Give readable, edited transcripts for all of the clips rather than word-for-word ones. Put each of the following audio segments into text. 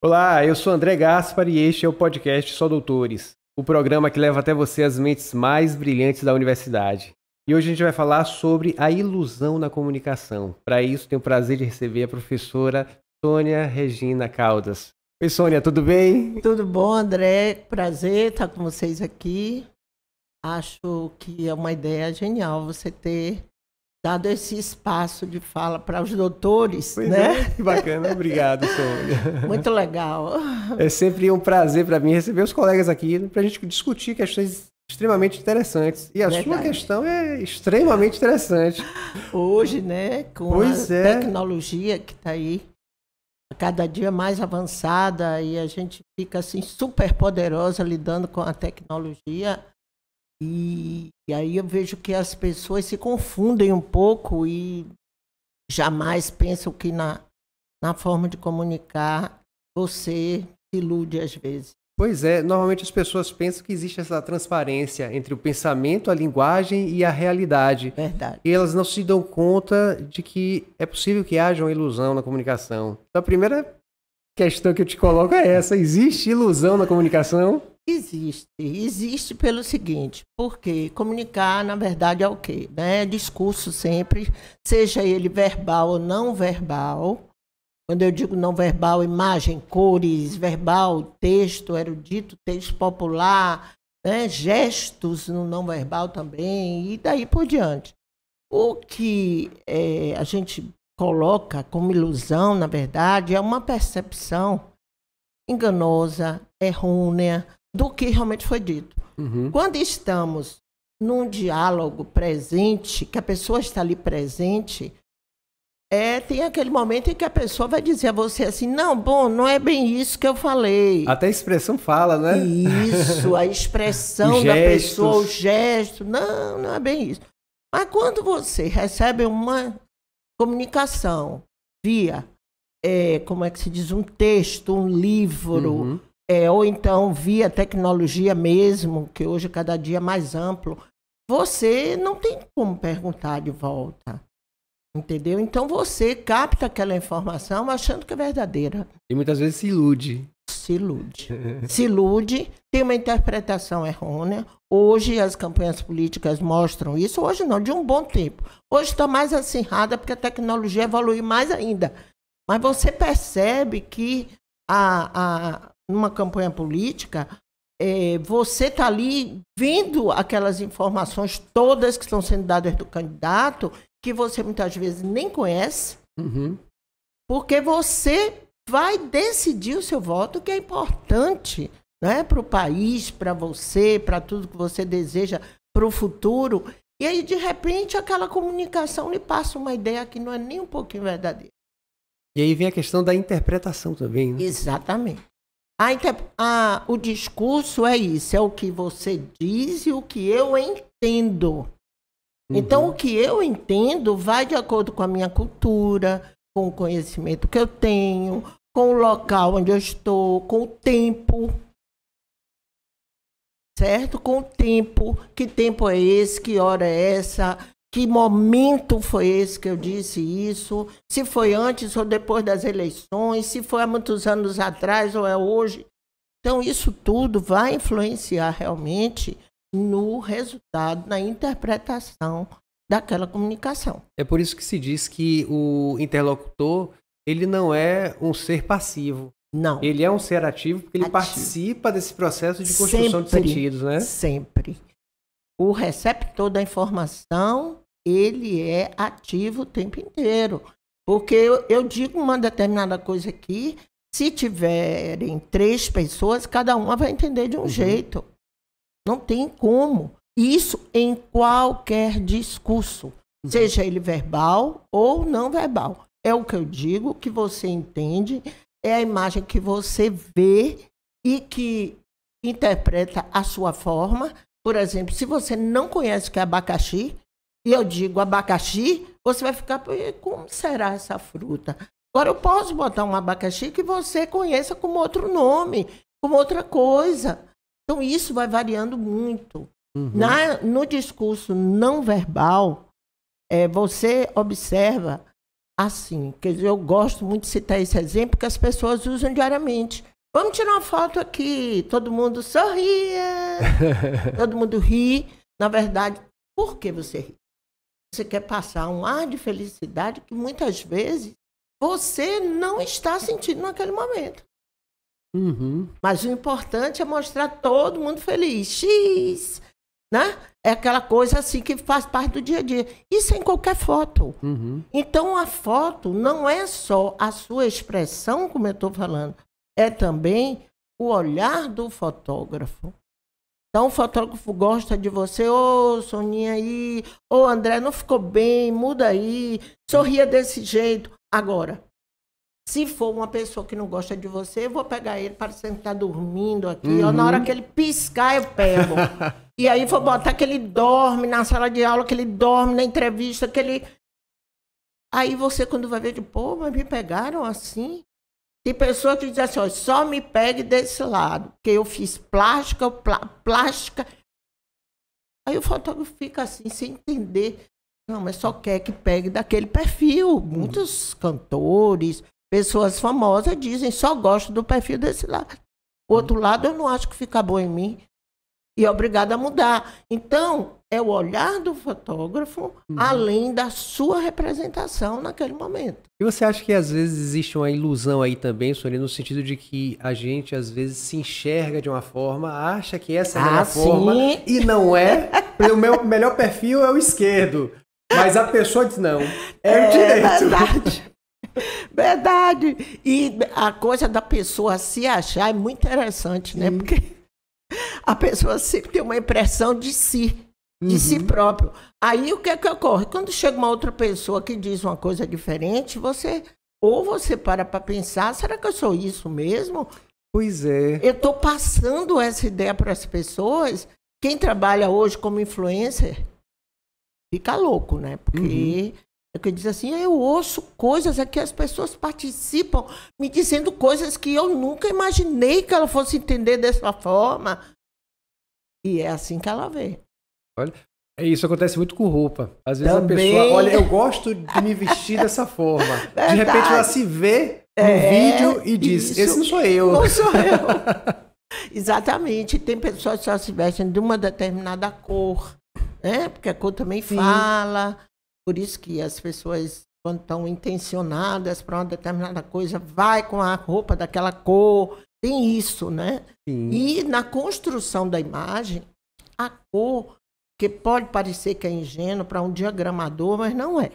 Olá, eu sou André Gaspar e este é o podcast Só Doutores, o programa que leva até você as mentes mais brilhantes da universidade. E hoje a gente vai falar sobre a ilusão na comunicação. Para isso, tenho o prazer de receber a professora Sônia Regina Caldas. Oi, Sônia, tudo bem? Tudo bom, André? Prazer estar com vocês aqui. Acho que é uma ideia genial você ter dado esse espaço de fala para os doutores, Pois né? é, que bacana, obrigado, Sônia. Muito legal. É sempre um prazer para mim receber os colegas aqui para a gente discutir questões extremamente interessantes. E a sua questão é extremamente interessante. Hoje, né, com Pois a é. tecnologia que está aí, cada dia mais avançada, e a gente fica assim super poderosa lidando com a tecnologia. E aí eu vejo que as pessoas se confundem um pouco e jamais pensam que na forma de comunicar você se ilude às vezes. Pois é, normalmente as pessoas pensam que existe essa transparência entre o pensamento, a linguagem e a realidade. Verdade. E elas não se dão conta de que é possível que haja uma ilusão na comunicação. Então a primeira questão que eu te coloco é essa: existe ilusão na comunicação? Existe pelo seguinte, porque comunicar, na verdade, é o quê? Né? Discurso sempre, seja ele verbal ou não verbal. Quando eu digo não verbal, imagem, cores, verbal, texto, erudito, texto popular, né? Gestos no não verbal também, e daí por diante. O que a gente coloca como ilusão, na verdade, é uma percepção enganosa, errônea, do que realmente foi dito. Uhum. Quando estamos num diálogo presente, que a pessoa está ali presente, tem aquele momento em que a pessoa vai dizer a você assim, não é bem isso que eu falei. Até a expressão fala, né? Isso, a expressão da pessoa, o gesto, não é bem isso. Mas quando você recebe uma comunicação via, como é que se diz, um texto, um livro, Uhum. Ou então via tecnologia mesmo, que hoje é cada dia mais amplo, você não tem como perguntar de volta. Entendeu? Então você capta aquela informação achando que é verdadeira. E muitas vezes se ilude. Se ilude. Se ilude, tem uma interpretação errônea. Hoje as campanhas políticas mostram isso. Hoje não, de um bom tempo. Hoje está mais acirrada porque a tecnologia evolui mais ainda. Mas você percebe que numa campanha política, você está ali vendo aquelas informações todas que estão sendo dadas do candidato, que você muitas vezes nem conhece, Uhum. porque você vai decidir o seu voto, que é importante, né, para o país, para você, para tudo que você deseja para o futuro. E aí, de repente, aquela comunicação lhe passa uma ideia que não é nem um pouquinho verdadeira. E aí vem a questão da interpretação também, né? Exatamente. O discurso é isso, é o que você diz e o que eu entendo. Então, o que eu entendo vai de acordo com a minha cultura, com o conhecimento que eu tenho, com o local onde eu estou, com o tempo. Certo? Com o tempo. Que tempo é esse? Que hora é essa? Que momento foi esse que eu disse isso? Se foi antes ou depois das eleições? Se foi há muitos anos atrás ou é hoje? Então, isso tudo vai influenciar realmente no resultado, na interpretação daquela comunicação. É por isso que se diz que o interlocutor, ele não é um ser passivo. Não. Ele é um ser ativo porque ele participa desse processo de construção de sentidos, né? Sempre. O receptor da informação, ele é ativo o tempo inteiro. Porque eu digo uma determinada coisa aqui, se tiverem 3 pessoas, cada uma vai entender de um jeito. Não tem como. Isso em qualquer discurso, seja ele verbal ou não verbal. É o que eu digo, que você entende, é a imagem que você vê e que interpreta a sua forma. Por exemplo, se você não conhece o que é abacaxi, e eu digo abacaxi, você vai ficar, como será essa fruta? Agora, eu posso botar um abacaxi que você conheça como outro nome, como outra coisa. Então, isso vai variando muito. No discurso não verbal, você observa assim, quer dizer, eu gosto muito de citar esse exemplo que as pessoas usam diariamente. Vamos tirar uma foto aqui, todo mundo sorria, todo mundo ri. Na verdade, por que você ri? Você quer passar um ar de felicidade que muitas vezes você não está sentindo naquele momento. Uhum. Mas o importante é mostrar todo mundo feliz. X, né? É aquela coisa assim que faz parte do dia a dia. Isso é em qualquer foto. Uhum. Então, a foto não é só a sua expressão, como eu estou falando, é também o olhar do fotógrafo. Então, o fotógrafo gosta de você, ô Soninha aí, ô André, não ficou bem, muda aí, sorria desse jeito. Agora, se for uma pessoa que não gosta de você, eu vou pegar ele para ele estar dormindo aqui, ó, na hora que ele piscar, eu pego. E aí vou botar que ele dorme na sala de aula, que ele dorme na entrevista, que ele... Aí você, quando vai ver, pô, mas me pegaram assim? Tem pessoa que diz assim, ó, só me pegue desse lado, porque eu fiz plástica. Aí o fotógrafo fica assim, sem entender. Não, mas só quer que pegue daquele perfil. Muitos cantores, pessoas famosas dizem, só gosto do perfil desse lado. O outro lado eu não acho que fica bom em mim. E é obrigado a mudar. Então, é o olhar do fotógrafo, além da sua representação naquele momento. E você acha que às vezes existe uma ilusão aí também, Sônia, no sentido de que a gente às vezes se enxerga de uma forma, acha que essa é a melhor forma e não é? O meu melhor perfil é o esquerdo, mas a pessoa diz não, é o direito. Verdade. Verdade. E a coisa da pessoa se achar é muito interessante, né? Porque a pessoa sempre tem uma impressão de si. De si próprio. Aí o que é que ocorre? Quando chega uma outra pessoa que diz uma coisa diferente, você para pensar, será que eu sou isso mesmo? Pois é. Eu estou passando essa ideia para as pessoas. Quem trabalha hoje como influencer fica louco, né? Porque é que diz assim, eu ouço coisas aqui, as pessoas participam me dizendo coisas que eu nunca imaginei que ela fosse entender dessa forma. E é assim que ela vê. Olha, isso acontece muito com roupa. Às vezes Também. A pessoa, olha, eu gosto de me vestir dessa forma. Verdade. De repente ela se vê no vídeo e diz, isso, esse não sou eu. Não sou eu. Exatamente. Tem pessoas que só se vestem de uma determinada cor, né? Porque a cor também fala. Por isso que as pessoas, quando estão intencionadas para uma determinada coisa, vai com a roupa daquela cor. Tem isso, né? Sim. E na construção da imagem, a cor, que pode parecer que é ingênuo para um diagramador, mas não é.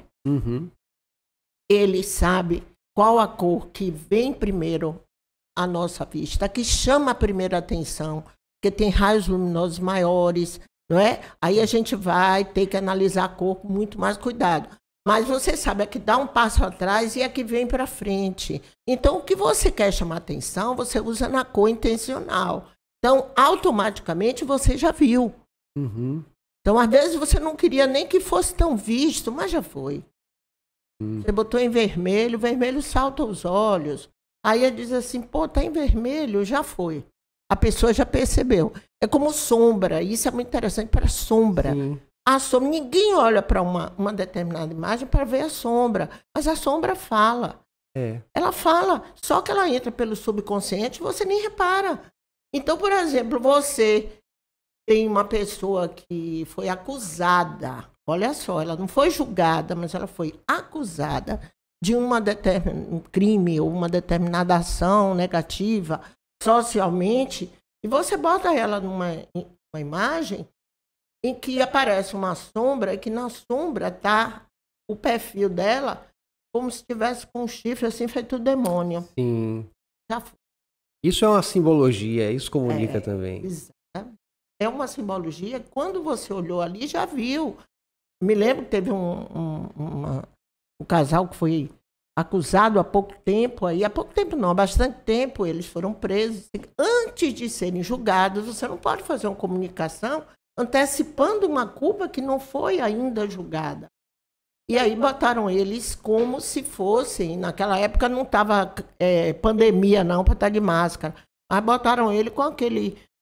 Ele sabe qual a cor que vem primeiro à nossa vista, que chama a primeira atenção, que tem raios luminosos maiores, não é? Aí a gente vai ter que analisar a cor com muito mais cuidado. Mas você sabe, é que dá um passo atrás e é que vem para frente. Então, o que você quer chamar atenção, você usa na cor intencional. Então, automaticamente, você já viu. Então, às vezes, você não queria nem que fosse tão visto, mas já foi. Você botou em vermelho, o vermelho salta aos olhos. Aí ele diz assim, pô, tá em vermelho, já foi. A pessoa já percebeu. É como sombra, isso é muito interessante para sombra. A sombra, ninguém olha para uma determinada imagem para ver a sombra, mas a sombra fala. Ela fala, só que ela entra pelo subconsciente, você nem repara. Então, por exemplo, você tem uma pessoa que foi acusada, olha só, ela não foi julgada, mas ela foi acusada de um crime ou uma determinada ação negativa socialmente, e você bota ela numa imagem em que aparece uma sombra, e que na sombra está o perfil dela como se estivesse com um chifre assim, feito demônio. Sim. Já foi. Isso é uma simbologia, isso comunica também. Exatamente. É uma simbologia, quando você olhou ali, já viu. Me lembro que teve um casal que foi acusado há pouco tempo, há pouco tempo não, há bastante tempo, eles foram presos. Antes de serem julgados, você não pode fazer uma comunicação antecipando uma culpa que não foi ainda julgada. E aí botaram eles como se fossem, naquela época não estava pandemia não, para estar de máscara, mas botaram ele com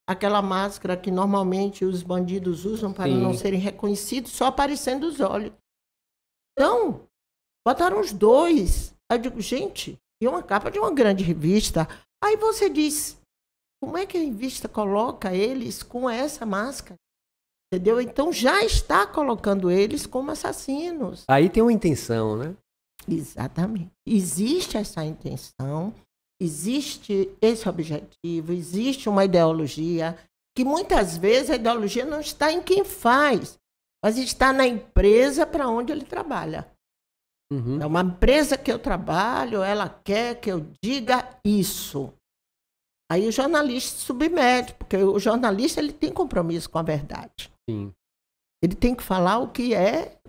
aquela máscara que normalmente os bandidos usam para não serem reconhecidos, só aparecendo os olhos. Então, Botaram os dois. Aí eu digo, gente, e uma capa de uma grande revista. Aí você diz, como é que a revista coloca eles com essa máscara? Entendeu? Então já está colocando eles como assassinos. Aí tem uma intenção, né? Exatamente. Existe essa intenção, existe esse objetivo, existe uma ideologia, que muitas vezes a ideologia não está em quem faz, mas está na empresa para onde ele trabalha. Uhum. É uma empresa que eu trabalho, ela quer que eu diga isso. Aí o jornalista se submete, porque o jornalista ele tem compromisso com a verdade. Sim. Ele tem que falar o que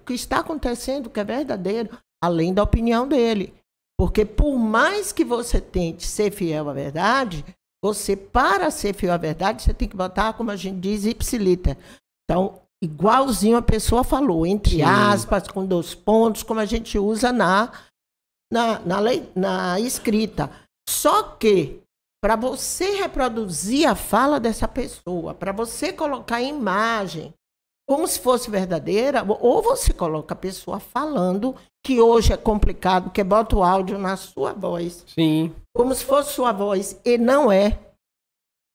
está acontecendo, o que é verdadeiro, além da opinião dele. Porque por mais que você tente ser fiel à verdade, você, para ser fiel à verdade, você tem que botar, como a gente diz, ipsiliter. Então, igualzinho a pessoa falou, entre aspas, com 2 pontos, como a gente usa na escrita. Só que, para você reproduzir a fala dessa pessoa, para você colocar a imagem como se fosse verdadeira, ou você coloca a pessoa falando, que hoje é complicado, que bota o áudio na sua voz. Sim. Como se fosse sua voz, e não é.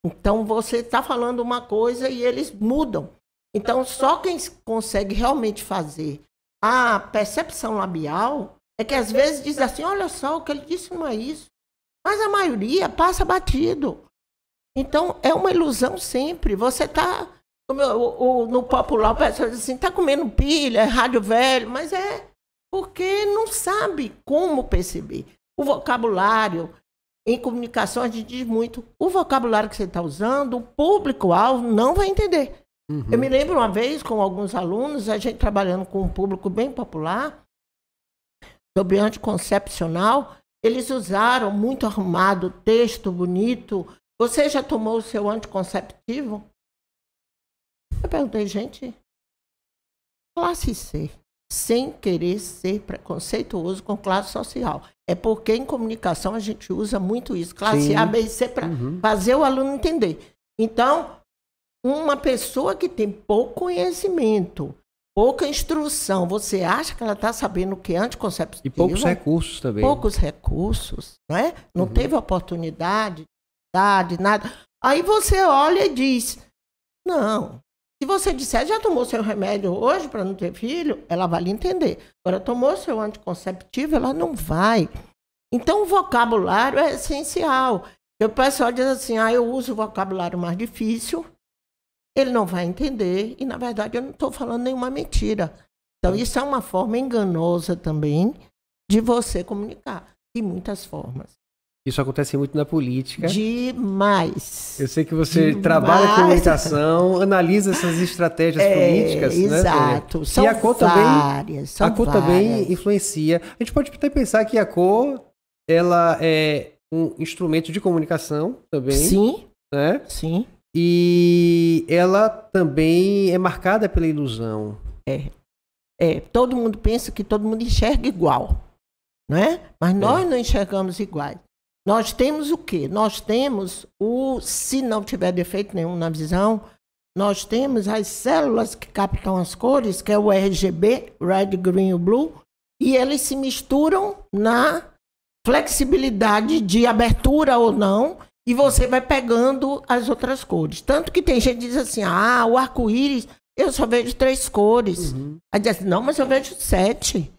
Então, você está falando uma coisa e eles mudam. Então, só quem consegue realmente fazer a percepção labial é que às vezes diz assim, olha só, o que ele disse não é isso. Mas a maioria passa batido. Então, é uma ilusão sempre. Você está, no popular, o pessoal diz assim, está comendo pilha, é rádio velho, mas é porque não sabe como perceber. O vocabulário, em comunicação, a gente diz muito, o vocabulário que você está usando, o público-alvo não vai entender. Uhum. Eu me lembro uma vez, com alguns alunos, a gente trabalhando com um público bem popular, sobre anticoncepcional, eles usaram muito arrumado, texto bonito. Você já tomou o seu anticonceptivo? Eu perguntei, gente, classe C, sem querer ser preconceituoso com classe social. É porque em comunicação a gente usa muito isso, classe Sim. A, B e C, para fazer o aluno entender. Então, uma pessoa que tem pouco conhecimento, pouca instrução, você acha que ela está sabendo o que é anticonceptivo? E poucos recursos também. Poucos recursos, não é? Não teve oportunidade, nada. Aí você olha e diz, não, se você disser, já tomou seu remédio hoje para não ter filho, ela vai lhe entender. Agora, tomou seu anticonceptivo, ela não vai. Então, o vocabulário é essencial. O pessoal diz assim, eu uso o vocabulário mais difícil, ele não vai entender, e na verdade eu não estou falando nenhuma mentira. Então isso é uma forma enganosa também de você comunicar, de muitas formas. Isso acontece muito na política. Demais. Eu sei que você trabalha com comunicação, analisa essas estratégias políticas. Exato. Né? São e a cor várias. A cor também influencia. A gente pode até pensar que a cor ela é um instrumento de comunicação também. Sim. Né? Sim. E ela também é marcada pela ilusão. Todo mundo pensa que todo mundo enxerga igual, não é? Mas nós não enxergamos iguais. Nós temos o quê? Nós temos se não tiver defeito nenhum na visão, nós temos as células que captam as cores, que é o RGB, Red, Green e Blue, e eles se misturam na flexibilidade de abertura ou não, e você vai pegando as outras cores. Tanto que tem gente que diz assim, o arco-íris, eu só vejo 3 cores. Aí diz assim, não, mas eu vejo 7.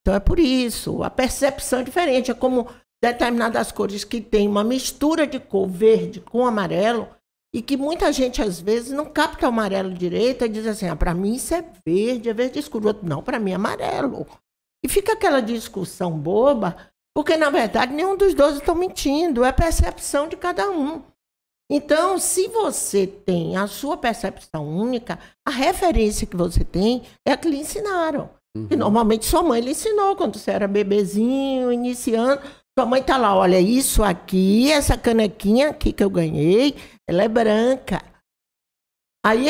Então é por isso. A percepção é diferente. É como determinadas cores que tem uma mistura de cor verde com amarelo, e que muita gente, às vezes, não capta o amarelo direito e diz assim, para mim isso é verde escuro. Outro, não, para mim é amarelo. E fica aquela discussão boba, porque, na verdade, nenhum dos dois estão mentindo. É a percepção de cada um. Então, se você tem a sua percepção única, a referência que você tem é a que lhe ensinaram. E, normalmente, sua mãe lhe ensinou quando você era bebezinho, iniciando. Sua mãe está lá, olha, isso aqui, essa canequinha aqui que eu ganhei, ela é branca. Aí,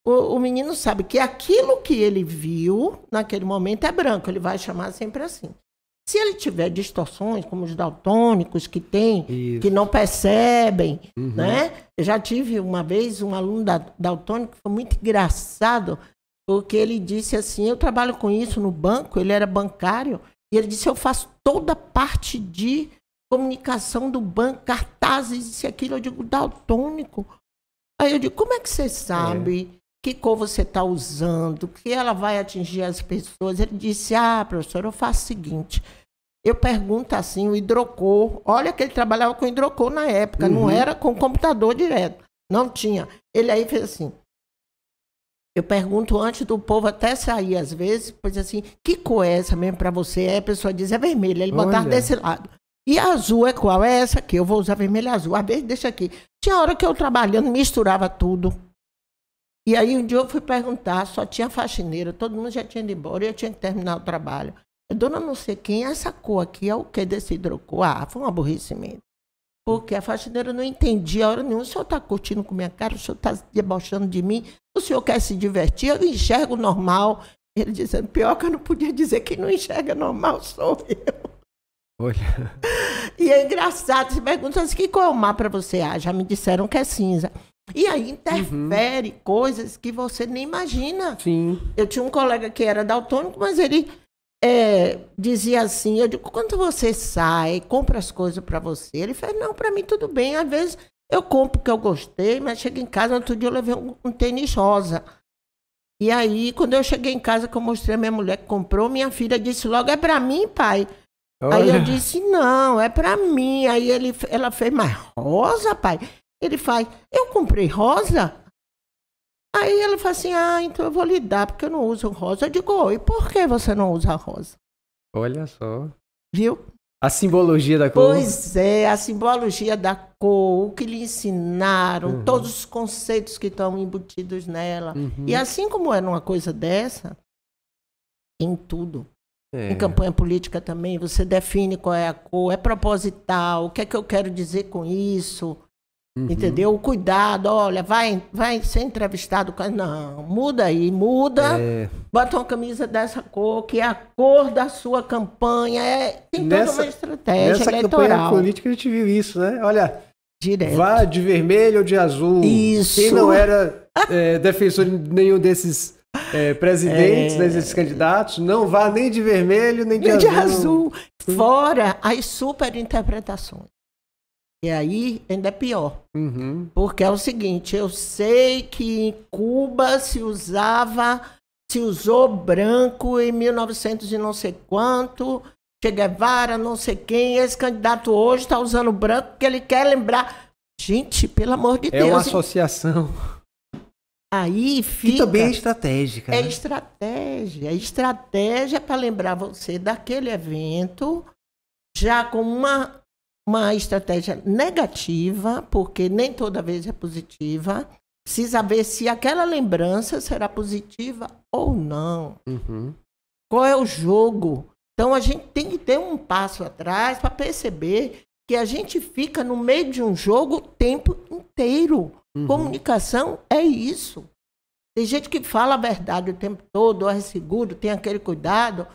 o menino sabe que aquilo que ele viu naquele momento é branco. Ele vai chamar sempre assim. Se ele tiver distorções, como os daltônicos que tem, que não percebem, né? Eu já tive uma vez um aluno daltônico que foi muito engraçado. Porque ele disse assim, eu trabalho com isso no banco, ele era bancário, e ele disse, eu faço toda a parte de comunicação do banco, cartazes, isso e aquilo. Eu digo, daltônico. Aí eu digo, como é que você sabe que cor você está usando, que ela vai atingir as pessoas? Ele disse, professor, eu faço o seguinte, eu pergunto assim, o hidrocor, olha que ele trabalhava com hidrocor na época, não era com computador direto, não tinha. Ele aí fez assim, eu pergunto antes do povo até sair, às vezes, pois assim, que cor é essa mesmo para você? Aí a pessoa diz, é vermelha, ele botava desse lado. E a azul é qual? É essa aqui, eu vou usar vermelho e azul, às vezes deixa aqui. Tinha hora que eu trabalhando, misturava tudo. E aí um dia eu fui perguntar, só tinha faxineira, todo mundo já tinha ido embora e eu tinha que terminar o trabalho. Dona não sei quem, essa cor aqui é o que desse hidrocor? Foi um aborrecimento. Porque a faxineira não entendia a hora nenhuma. O senhor está curtindo com minha cara, o senhor está debochando de mim, o senhor quer se divertir, eu enxergo normal. Ele dizendo, pior que eu não podia dizer que não enxerga normal, sou eu. Olha. E é engraçado, você pergunta assim, que cor é o mar para você? Já me disseram que é cinza. E aí interfere coisas que você nem imagina. Sim. Eu tinha um colega que era daltônico, mas ele dizia assim, eu digo, quando você sai, compra as coisas para você, ele fala, não, para mim tudo bem, às vezes eu compro porque eu gostei, mas chego em casa, outro dia eu levei um tênis rosa. E aí, quando eu cheguei em casa, que eu mostrei a minha mulher que comprou, minha filha disse logo, é para mim, pai? Olha. Aí eu disse, não, é para mim. Aí ela fez, mas rosa, pai? Ele faz, eu comprei rosa? Aí ele fala assim, então eu vou lhe dar, porque eu não uso rosa. Eu digo, e por que você não usa rosa? Olha só. Viu? A simbologia da cor. Pois é, a simbologia da cor, o que lhe ensinaram, todos os conceitos que estão embutidos nela. E assim como é numa coisa dessa, em tudo. Em campanha política também, você define qual é a cor, é proposital, o que é que eu quero dizer com isso. Entendeu? O cuidado, olha, vai ser entrevistado. Não, muda aí, bota uma camisa dessa cor, que é a cor da sua campanha. Tem toda uma estratégia eleitoral. Nessa campanha política a gente viu isso, né? Olha, direto. Vá de vermelho ou de azul. Isso. Quem não era defensor de nenhum desses presidentes, desses candidatos, não vá nem de vermelho, nem de azul. Fora as superinterpretações. E aí ainda é pior. Porque é o seguinte, eu sei que em Cuba se usou branco em 1900 e não sei quanto, Che Guevara, não sei quem, esse candidato hoje está usando branco porque ele quer lembrar. Gente, pelo amor de Deus. É uma associação. Aí fica... Que também é estratégica. É né? estratégia. É estratégia para lembrar você daquele evento, já com uma estratégia negativa, porque nem toda vez é positiva. Precisa ver se aquela lembrança será positiva ou não. Qual é o jogo? Então, a gente tem que ter um passo atrás para perceber que a gente fica no meio de um jogo o tempo inteiro. Comunicação é isso. Tem gente que fala a verdade o tempo todo, é seguro, tem aquele cuidado,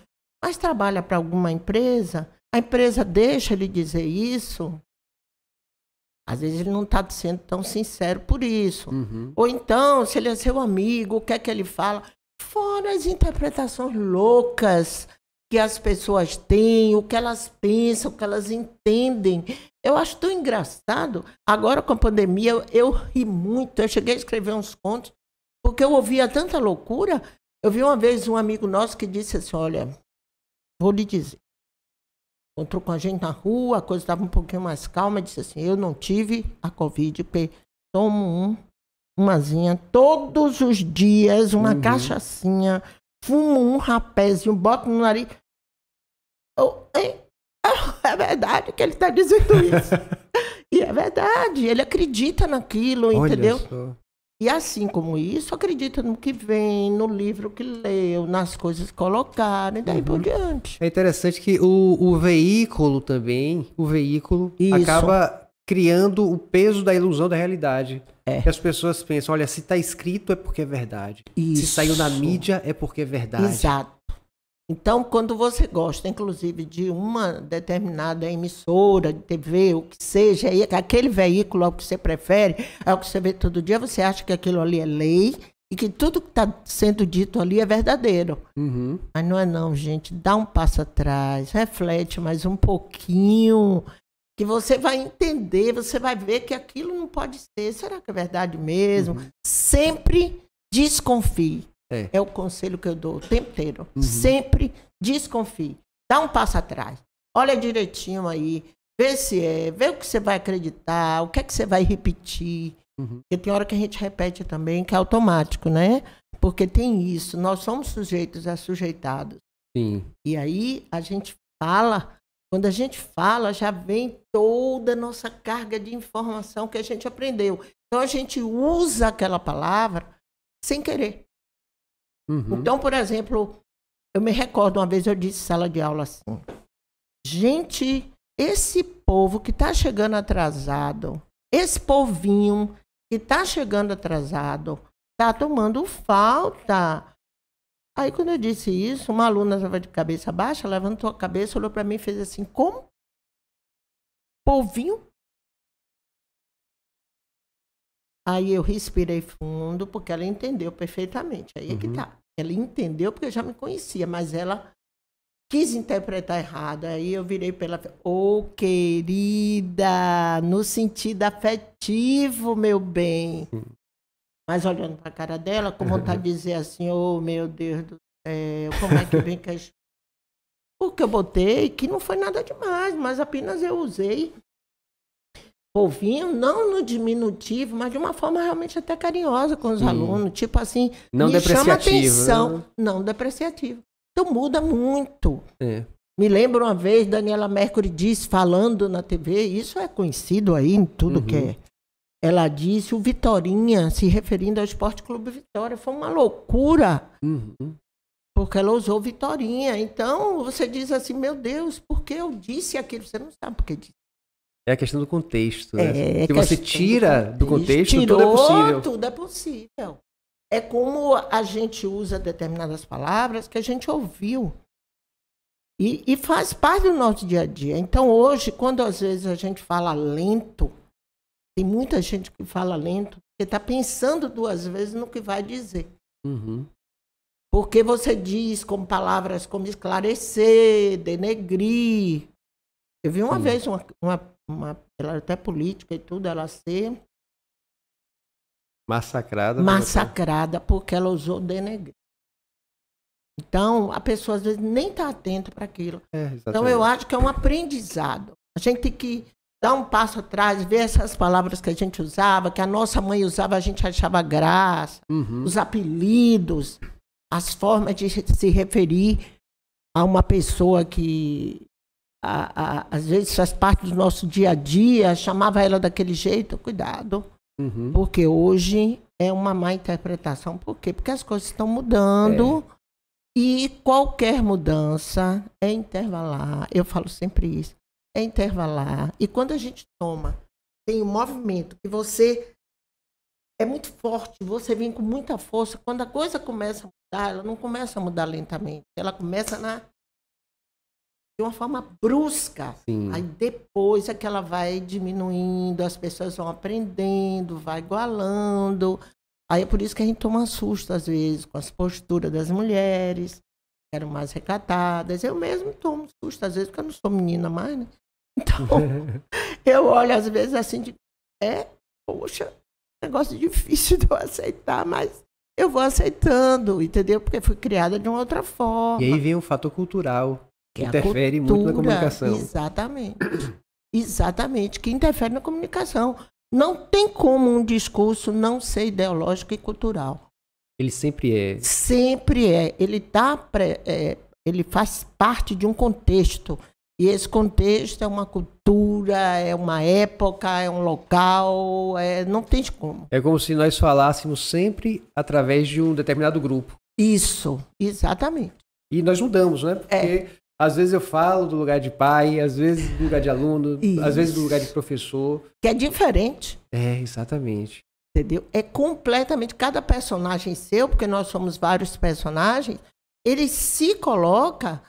mas trabalha para alguma empresa... A empresa deixa ele dizer isso, às vezes ele não está sendo tão sincero por isso. Ou então, se ele é seu amigo, o que é que ele fala? Fora as interpretações loucas que as pessoas têm, o que elas pensam, o que elas entendem. Eu acho tão engraçado. Agora, com a pandemia, eu ri muito. Eu cheguei a escrever uns contos, porque eu ouvia tanta loucura. Eu vi uma vez um amigo nosso que disse assim, olha, vou lhe dizer. Encontrou com a gente na rua, a coisa estava um pouquinho mais calma, disse assim, eu não tive a Covid, porque tomo umazinha todos os dias, uma cachaçinha, fumo um rapézinho, boto no nariz. É verdade que ele está dizendo isso. E é verdade, ele acredita naquilo, entendeu? Só. E assim como isso, acredita no que vem, no livro que leu, nas coisas colocaram, e daí por diante. É interessante que o veículo também, acaba criando o peso da ilusão da realidade. Que as pessoas pensam, olha, se está escrito é porque é verdade. Se saiu na mídia é porque é verdade. Exato. Então, quando você gosta, inclusive, de uma determinada emissora de TV, o que seja, aquele veículo é o que você prefere, é o que você vê todo dia, você acha que aquilo ali é lei, e que tudo que está sendo dito ali é verdadeiro. Mas não é não, gente. Dá um passo atrás, reflete mais um pouquinho, que você vai entender, você vai ver que aquilo não pode ser. Será que é verdade mesmo? Sempre desconfie. É o conselho que eu dou o tempo inteiro. Sempre desconfie. Dá um passo atrás. Olha direitinho aí. Vê se vê o que você vai acreditar, o que é que você vai repetir. Porque tem hora que a gente repete também, que é automático, né? Porque tem isso, nós somos sujeitos a sujeitados. Sim. E aí a gente fala, quando a gente fala, já vem toda a nossa carga de informação que a gente aprendeu. Então a gente usa aquela palavra sem querer. Então, por exemplo, eu me recordo uma vez eu disse em sala de aula assim, gente, esse povo que está chegando atrasado, esse povinho que está chegando atrasado, está tomando falta. Aí, quando eu disse isso, uma aluna estava de cabeça baixa, levantou a cabeça, olhou para mim e fez assim, como? Povinho? Aí eu respirei fundo, porque ela entendeu perfeitamente. Aí é que tá. Ela entendeu porque já me conhecia, mas ela quis interpretar errado. Aí eu virei para ela, querida, no sentido afetivo, meu bem. Mas olhando para a cara dela, com vontade de dizer assim, meu Deus do céu, como é que vem que as... Porque eu botei que não foi nada demais, mas apenas eu usei povinho, não no diminutivo, mas de uma forma realmente até carinhosa com os alunos. Tipo assim, não me chama depreciativo, atenção. né? Não depreciativo. Então muda muito. É. Me lembro uma vez, Daniela Mercury disse, falando na TV, isso é conhecido aí em tudo que é. Ela disse, o Vitorinha, se referindo ao Esporte Clube Vitória, foi uma loucura. Porque ela usou Vitorinha. Então, você diz assim, meu Deus, por que eu disse aquilo? Você não sabe por que disse. É a questão do contexto, né? Se você tira do contexto, tudo é possível. Tudo é possível. É como a gente usa determinadas palavras que a gente ouviu. E faz parte do nosso dia a dia. Então, hoje, quando às vezes a gente fala lento, tem muita gente que fala lento, porque está pensando duas vezes no que vai dizer. Porque você diz com palavras como esclarecer, denegrir. Eu vi uma vez ela até política e tudo, ela ser massacrada porque ela usou denegrir. Então, a pessoa às vezes nem está atenta para aquilo. Então, eu acho que é um aprendizado. A gente tem que dar um passo atrás, ver essas palavras que a gente usava, que a nossa mãe usava, a gente achava graça, os apelidos, as formas de se referir a uma pessoa que às vezes faz parte do nosso dia a dia, chamava ela daquele jeito, cuidado. Porque hoje é uma má interpretação. Por quê? Porque as coisas estão mudando e qualquer mudança é intervalar. Eu falo sempre isso. É intervalar. E quando a gente tem um movimento que você é muito forte, você vem com muita força, quando a coisa começa a mudar, ela não começa a mudar lentamente. Ela começa de uma forma brusca. Aí depois é que ela vai diminuindo, as pessoas vão aprendendo, vai igualando. Aí é por isso que a gente toma susto, às vezes, com as posturas das mulheres, que eram mais recatadas. Eu mesmo tomo susto, às vezes, porque eu não sou menina mais, né? Então, eu olho, às vezes, assim, poxa, negócio difícil de eu aceitar, mas eu vou aceitando, entendeu? Porque fui criada de uma outra forma. E aí vem o fator cultural, que interfere muito na comunicação. Exatamente, que interfere na comunicação. Não tem como um discurso não ser ideológico e cultural. Ele sempre é. Sempre é. Ele faz parte de um contexto. E esse contexto é uma cultura, é uma época, é um local, não tem como. É como se nós falássemos sempre através de um determinado grupo. Isso, exatamente. E nós mudamos, né? Porque às vezes eu falo do lugar de pai, às vezes do lugar de aluno, às vezes do lugar de professor. Que é diferente. Exatamente. Entendeu? É completamente, cada personagem seu, porque nós somos vários personagens, ele se coloca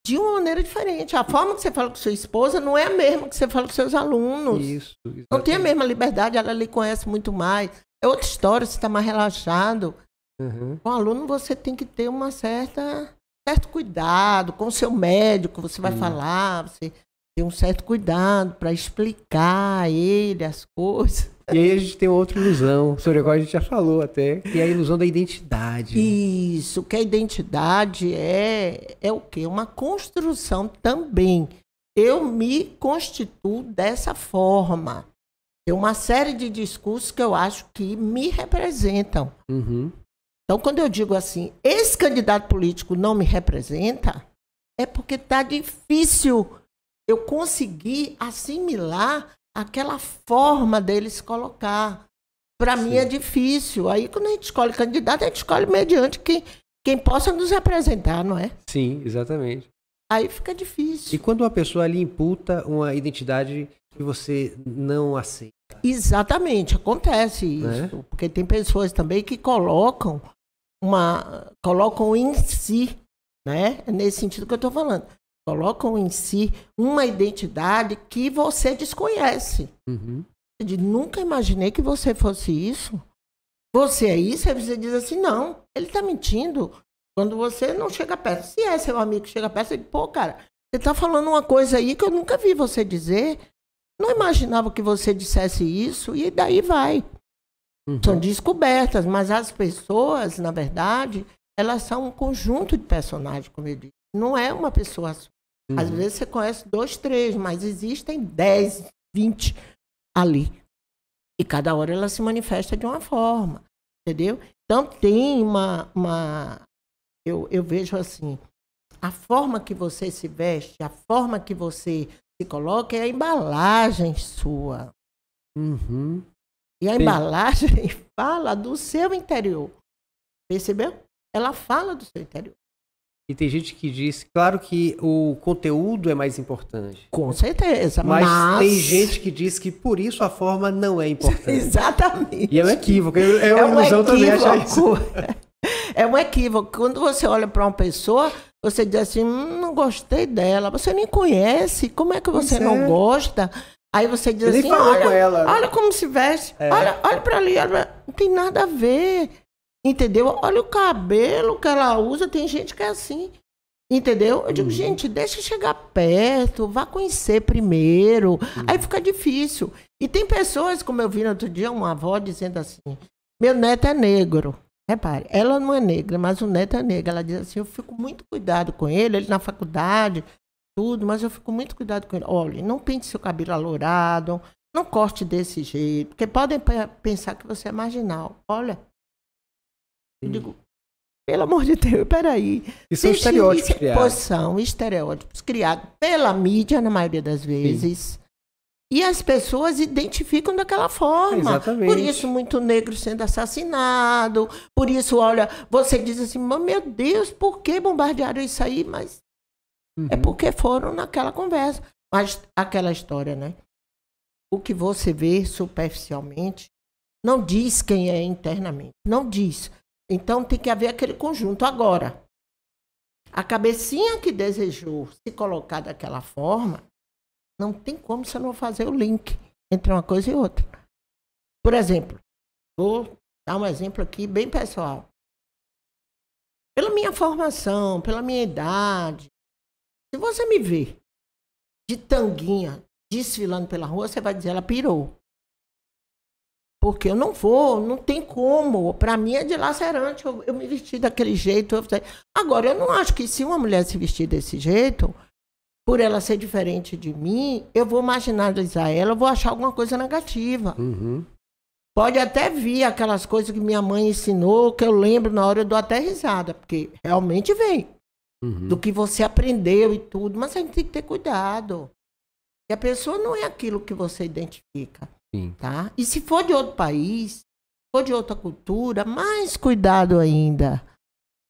de uma maneira diferente. A forma que você fala com sua esposa não é a mesma que você fala com seus alunos. Isso. Exatamente. Não tem a mesma liberdade, ela lhe conhece muito mais. É outra história, você está mais relaxado. Com o aluno você tem que ter certo cuidado. Com o seu médico você vai falar, você tem um certo cuidado para explicar a ele as coisas. E aí a gente tem outra ilusão, sobre a qual a gente já falou até, que é a ilusão da identidade. Isso, que a identidade é o quê? Uma construção também. Eu me constituo dessa forma. Tem uma série de discursos que eu acho que me representam. Então, quando eu digo assim, esse candidato político não me representa, é porque está difícil eu conseguir assimilar aquela forma deles colocar. Para mim é difícil. Aí, quando a gente escolhe candidato, a gente escolhe mediante quem possa nos representar, não é? Sim, exatamente. Aí fica difícil. E quando uma pessoa ali imputa uma identidade que você não aceita? Exatamente, acontece isso. Porque tem pessoas também que colocam em si, né? É nesse sentido que eu estou falando. Colocam em si uma identidade que você desconhece. Eu digo, nunca imaginei que você fosse isso. Você é isso? Aí você diz assim, não, ele está mentindo. Quando você não chega perto. Se é seu amigo que chega perto, você diz, pô, cara, você está falando uma coisa aí que eu nunca vi você dizer. Não imaginava que você dissesse isso, e daí vai. São descobertas, mas as pessoas, na verdade, elas são um conjunto de personagens, como eu disse. Não é uma pessoa só. Às vezes você conhece 2, 3, mas existem 10, 20 ali. E cada hora ela se manifesta de uma forma, entendeu? Então tem eu vejo assim, a forma que você se veste, a forma que você se coloca é a embalagem sua. E a embalagem fala do seu interior. Percebeu? Ela fala do seu interior. E tem gente que diz, claro que o conteúdo é mais importante. Com certeza. Mas tem gente que diz que por isso a forma não é importante. Exatamente. E é um equívoco. É uma ilusão também achar isso. É um equívoco. Quando você olha para uma pessoa, você diz assim, não gostei dela. Você nem conhece. Como é que você não gosta? Aí você diz assim, olha como se veste. Olha para ali. Não tem nada a ver. Entendeu? Olha o cabelo que ela usa, tem gente que é assim. Entendeu? Eu digo, gente, deixa chegar perto, vá conhecer primeiro. Aí fica difícil. E tem pessoas, como eu vi no outro dia, uma avó dizendo assim, meu neto é negro. Repare, ela não é negra, mas o neto é negro. Ela diz assim, eu fico muito cuidado com ele na faculdade, tudo, mas eu fico muito cuidado com ele. Olha, não pinte seu cabelo alourado, não corte desse jeito, porque podem pensar que você é marginal. Olha. Eu digo, pelo amor de Deus, peraí. E são estereótipos criados. São estereótipos criados pela mídia, na maioria das vezes. Sim. E as pessoas identificam daquela forma. Exatamente. Por isso, muito negro sendo assassinado. Por isso, olha, você diz assim, meu Deus, por que bombardearam isso aí? Mas é porque foram naquela conversa. Mas aquela história, né? O que você vê superficialmente não diz quem é internamente. Não diz. Então, tem que haver aquele conjunto. Agora, a cabecinha que desejou se colocar daquela forma, não tem como você não fazer o link entre uma coisa e outra. Por exemplo, vou dar um exemplo aqui bem pessoal. Pela minha formação, pela minha idade, se você me ver de tanguinha desfilando pela rua, você vai dizer, ela pirou. Porque eu não vou, não tem como. Para mim é dilacerante eu me vestir daquele jeito. Agora, eu não acho que se uma mulher se vestir desse jeito, por ela ser diferente de mim, eu vou marginalizar ela, eu vou achar alguma coisa negativa. Pode até vir aquelas coisas que minha mãe ensinou, que eu lembro na hora, eu dou até risada, porque realmente vem do que você aprendeu e tudo, mas a gente tem que ter cuidado. E a pessoa não é aquilo que você identifica. Sim. Tá? E se for de outro país, se for de outra cultura, mais cuidado ainda,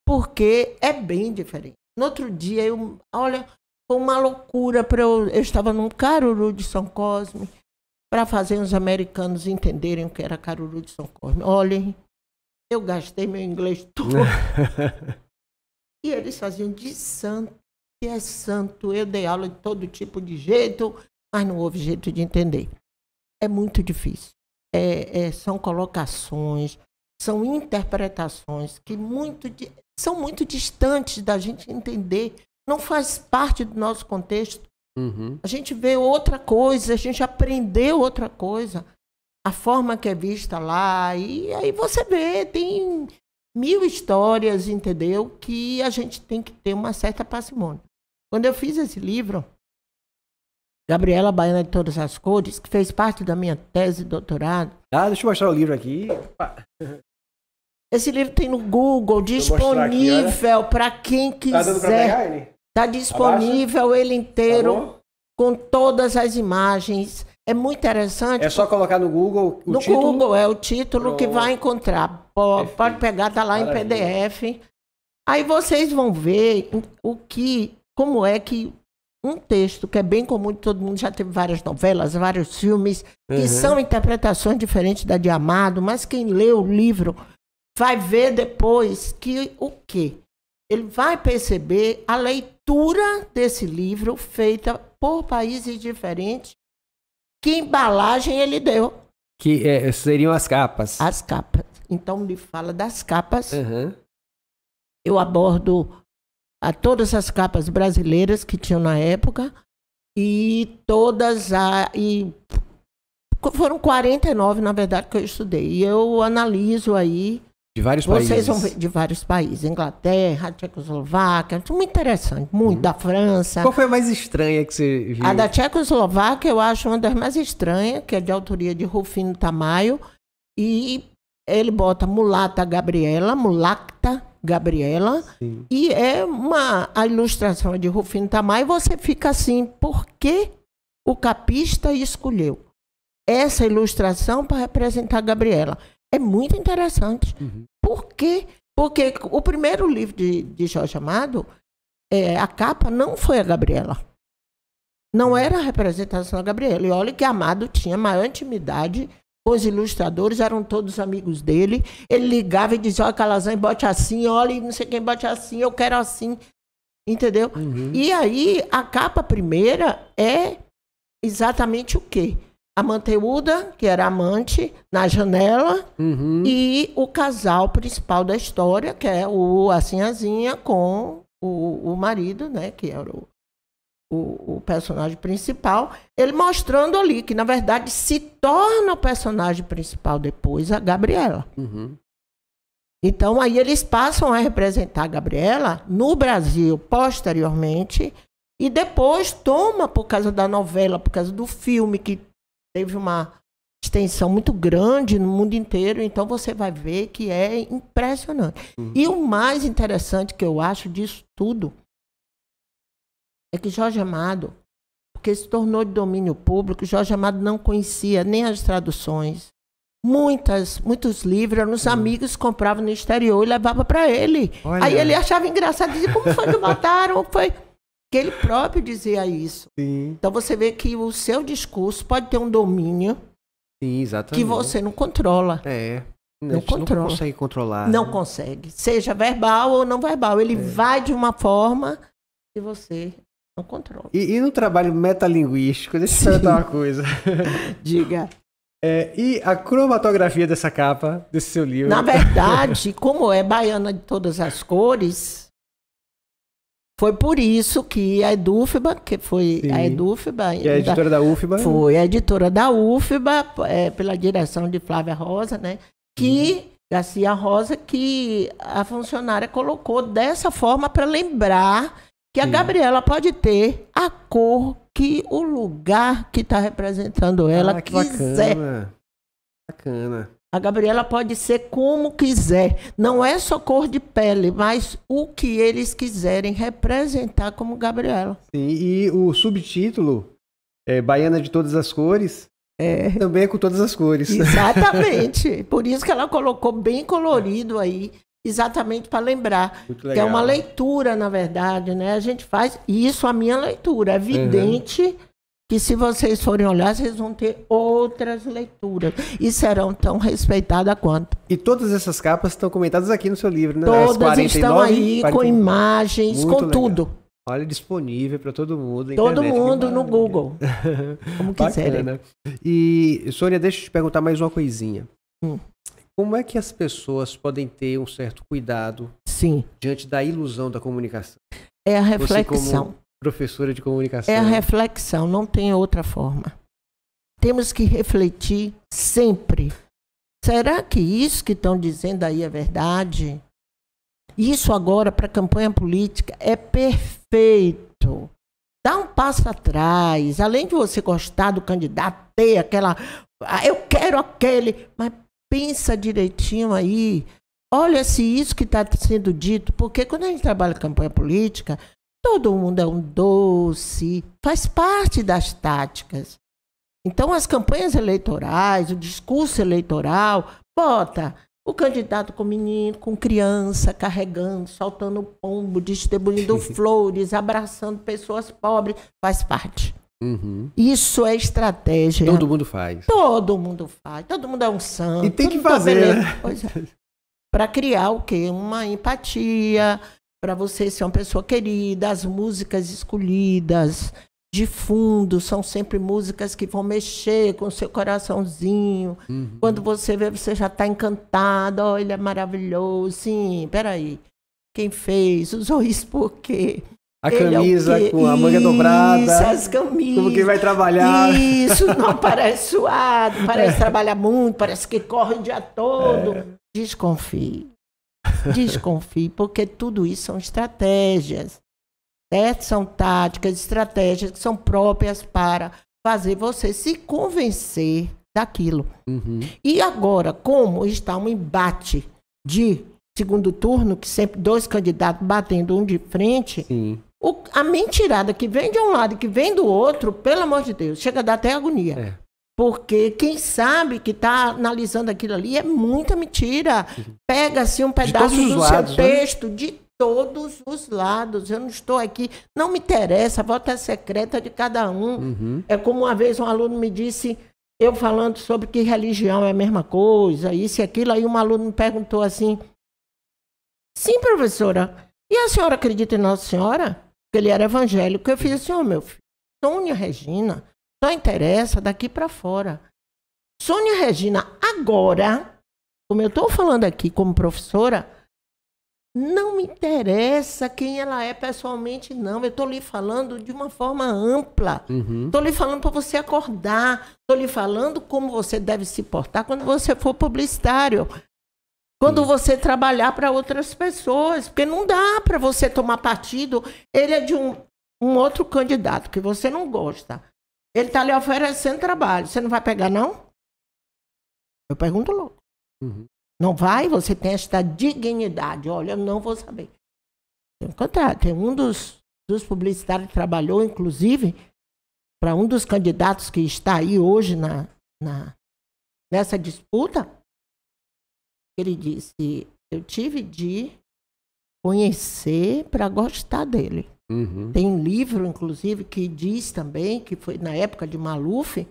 porque é bem diferente. No outro dia, olha, foi uma loucura. Eu estava num Caruru de São Cosme, para fazer os americanos entenderem o que era Caruru de São Cosme. Olhem, eu gastei meu inglês todo. E eles faziam de santo, que é santo. Eu dei aula de todo tipo de jeito, mas não houve jeito de entender. É muito difícil. São colocações, são interpretações que são muito distantes da gente entender, não faz parte do nosso contexto. A gente vê outra coisa, a gente aprendeu outra coisa, a forma que é vista lá, e aí você vê, tem 1000 histórias, entendeu? Que a gente tem que ter uma certa parcimônia. Quando eu fiz esse livro, Gabriela Baiana de Todas as Cores, que fez parte da minha tese de doutorado. Deixa eu mostrar o livro aqui. Esse livro tem no Google, disponível para quem quiser. Tá dando pra pegar ele? Está disponível Abaixa. ele inteiro, Tá com todas as imagens. É muito interessante. É só colocar no Google o título? No Google é o título que vai encontrar. Pode pegar, tá lá em PDF. Aí vocês vão ver como é que um texto que é bem comum de todo mundo, já teve várias novelas, vários filmes, que são interpretações diferentes da de Amado, mas quem lê o livro vai ver depois que o quê? Ele vai perceber a leitura desse livro feita por países diferentes. Que embalagem ele deu? Que seriam as capas. As capas. Então, me fala das capas. Eu abordo todas as capas brasileiras que tinham na época. E foram 49, na verdade, que eu estudei. E eu analiso aí. De vários países. Vocês vão ver de vários países. Inglaterra, Tchecoslováquia, muito interessante. Muito, da França. Qual foi a mais estranha que você viu? A da Tchecoslováquia eu acho uma das mais estranhas, que é de autoria de Rufino Tamayo. E ele bota Mulacta Gabriela. Sim. E é a ilustração de Rufino Tamayo. E você fica assim, por que o capista escolheu essa ilustração para representar Gabriela? É muito interessante. Por quê? Porque o primeiro livro de Jorge Amado, a capa não foi a Gabriela. Não era a representação da Gabriela. E olha que Amado tinha maior intimidade. Os ilustradores eram todos amigos dele. Ele ligava e dizia, olha, Calazans, bote assim, olha, não sei quem bote assim, eu quero assim. Entendeu? E aí, a capa primeira é exatamente o quê? A Manteúda, que era amante, na janela, e o casal principal da história, que é a Sinhazinha com o marido, né, que era o personagem principal, ele mostrando ali que, na verdade, se torna o personagem principal depois a Gabriela. Então, aí eles passam a representar a Gabriela no Brasil, posteriormente, e depois toma, por causa da novela, por causa do filme, que teve uma extensão muito grande no mundo inteiro, então você vai ver que é impressionante. E o mais interessante que eu acho disso tudo é que Jorge Amado, porque se tornou de domínio público, Jorge Amado não conhecia nem as traduções. Muitos livros, os amigos compravam no exterior e levavam para ele. Olha. Aí ele achava engraçado, dizia, como foi que botaram? Foi... que ele próprio dizia isso. Sim. Então você vê que o seu discurso pode ter um domínio. Sim, exatamente. Que você não controla. Não consegue controlar. Não consegue. Seja verbal ou não verbal. Ele vai de uma forma que você não controla. E no trabalho metalinguístico, deixa eu perguntar uma coisa. Diga. E a cromatografia dessa capa, desse seu livro? Na verdade, como é Baiana de Todas as Cores... Foi por isso que a Edufba, que foi a Edufba... Que é a editora da UFBA. Foi a editora da UFBA, pela direção de Flávia Rosa, né? Garcia Rosa, que a funcionária colocou dessa forma para lembrar que a Gabriela pode ter a cor que o lugar que está representando ela quiser. Bacana. A Gabriela pode ser como quiser. Não é só cor de pele, mas o que eles quiserem representar como Gabriela. Sim, e o subtítulo, Baiana de Todas as Cores, também é com todas as cores. Exatamente. Por isso que ela colocou bem colorido aí, exatamente para lembrar. Muito legal. Que é uma leitura, na verdade, né? A gente faz isso, a minha leitura. É evidente... que se vocês forem olhar, vocês vão ter outras leituras. E serão tão respeitadas quanto. E todas essas capas estão comentadas aqui no seu livro, né? Todas 49, estão aí, 49. Com imagens, muito com legal. Tudo. Olha, disponível para todo mundo. Todo mundo no Google. Como quiserem. E, Sônia, deixa eu te perguntar mais uma coisinha. Como é que as pessoas podem ter um certo cuidado Sim. diante da ilusão da comunicação? É a Você reflexão. como professora de comunicação. É a reflexão, não tem outra forma. Temos que refletir sempre. Será que isso que estão dizendo aí é verdade? Isso agora para a campanha política é perfeito. Dá um passo atrás. Além de você gostar do candidato, ter aquela... eu quero aquele... Mas pensa direitinho aí. Olha se isso que está sendo dito. Porque quando a gente trabalha campanha política, todo mundo é um doce. Faz parte das táticas. Então, as campanhas eleitorais, o discurso eleitoral, bota o candidato com menino, com criança, carregando, soltando pombo, distribuindo flores, abraçando pessoas pobres, faz parte. Uhum. Isso é estratégia. Todo mundo faz. Todo mundo faz. Todo mundo é um santo. E tem que fazer, né? Pois é. Para criar o quê? Uma empatia, para você ser uma pessoa querida, as músicas escolhidas de fundo são sempre músicas que vão mexer com o seu coraçãozinho. Uhum. Quando você vê, você já está encantado. Oh, ele é maravilhoso. Sim, peraí. Quem fez? Usou isso por quê? A camisa com a manga dobrada. Isso, as camisas. Como quem vai trabalhar. Isso, não parece suado, parece trabalhar muito, parece que corre o dia todo. Desconfie. Desconfie, porque tudo isso são estratégias. Certo? São táticas, estratégias que são próprias para fazer você se convencer daquilo. Uhum. E agora, como está um embate de segundo turno, que sempre dois candidatos batendo um de frente, a mentirada que vem de um lado e que vem do outro, pelo amor de Deus, chega a dar até agonia. É. Porque quem sabe que está analisando aquilo ali é muita mentira. Pega assim um pedaço do seu texto, de todos os lados. Eu não estou aqui, não me interessa, a volta é secreta de cada um. Uhum. É como uma vez um aluno me disse, eu falando sobre que religião é a mesma coisa, isso e aquilo, aí um aluno me perguntou assim, sim, professora, e a senhora acredita em Nossa Senhora? Porque ele era evangélico. Eu fiz assim, meu filho, Sônia Regina só interessa daqui para fora. Sônia Regina, agora, como eu estou falando aqui como professora, não me interessa quem ela é pessoalmente, não. Eu estou lhe falando de uma forma ampla. Estou lhe falando para você acordar. Estou lhe falando como você deve se portar quando você for publicitário. Quando você trabalhar para outras pessoas. Porque não dá para você tomar partido. Ele é de um outro candidato que você não gosta. Ele está lhe oferecendo trabalho. Você não vai pegar, não? Eu pergunto logo. Não vai? Você tem esta dignidade. Olha, eu não vou saber. Tem um dos publicitários que trabalhou, inclusive, para um dos candidatos que está aí hoje nessa disputa. Ele disse, eu tive de conhecer para gostar dele. Tem um livro, inclusive, que diz também, que foi na época de Maluf,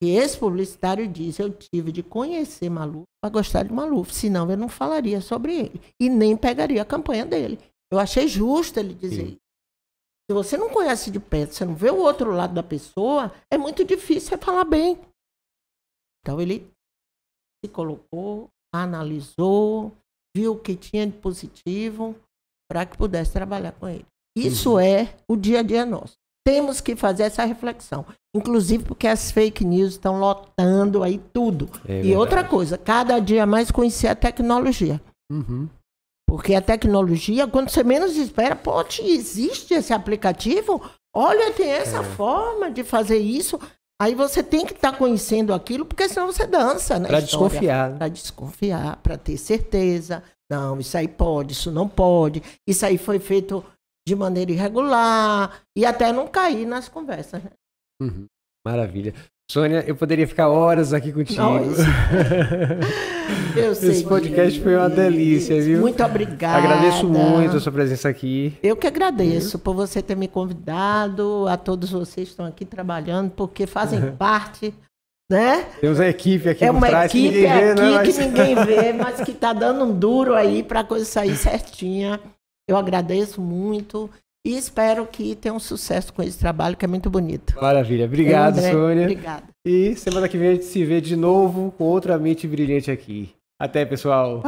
que esse publicitário diz, eu tive de conhecer Maluf para gostar de Maluf, senão eu não falaria sobre ele e nem pegaria a campanha dele. Eu achei justo ele dizer isso. Se você não conhece de perto, você não vê o outro lado da pessoa, é muito difícil você falar bem. Então ele se colocou, analisou, viu o que tinha de positivo para que pudesse trabalhar com ele. Isso é o dia a dia nosso. Temos que fazer essa reflexão. Inclusive porque as fake news estão lotando aí tudo. E outra coisa, cada dia mais conhecer a tecnologia. Porque a tecnologia, quando você menos espera, existe esse aplicativo? Olha, tem essa forma de fazer isso. Aí você tem que estar conhecendo aquilo, porque senão você dança na história. Para desconfiar. Para desconfiar, para ter certeza. Não, isso aí pode, isso não pode. Isso aí foi feito de maneira irregular. E até não cair nas conversas. Né? Maravilha. Sônia, eu poderia ficar horas aqui contigo. Eu sei. Esse podcast foi uma delícia, viu? Muito obrigada. Agradeço muito a sua presença aqui. Eu que agradeço por você ter me convidado, a todos vocês que estão aqui trabalhando, porque fazem parte, né? Temos a equipe aqui por trás que ninguém vê, né? Que ninguém vê, mas que está dando um duro aí para a coisa sair certinha. Eu agradeço muito. E espero que tenha um sucesso com esse trabalho, que é muito bonito. Maravilha. Obrigado, Sônia. Obrigada. E semana que vem a gente se vê de novo com outra mente brilhante aqui. Até, pessoal.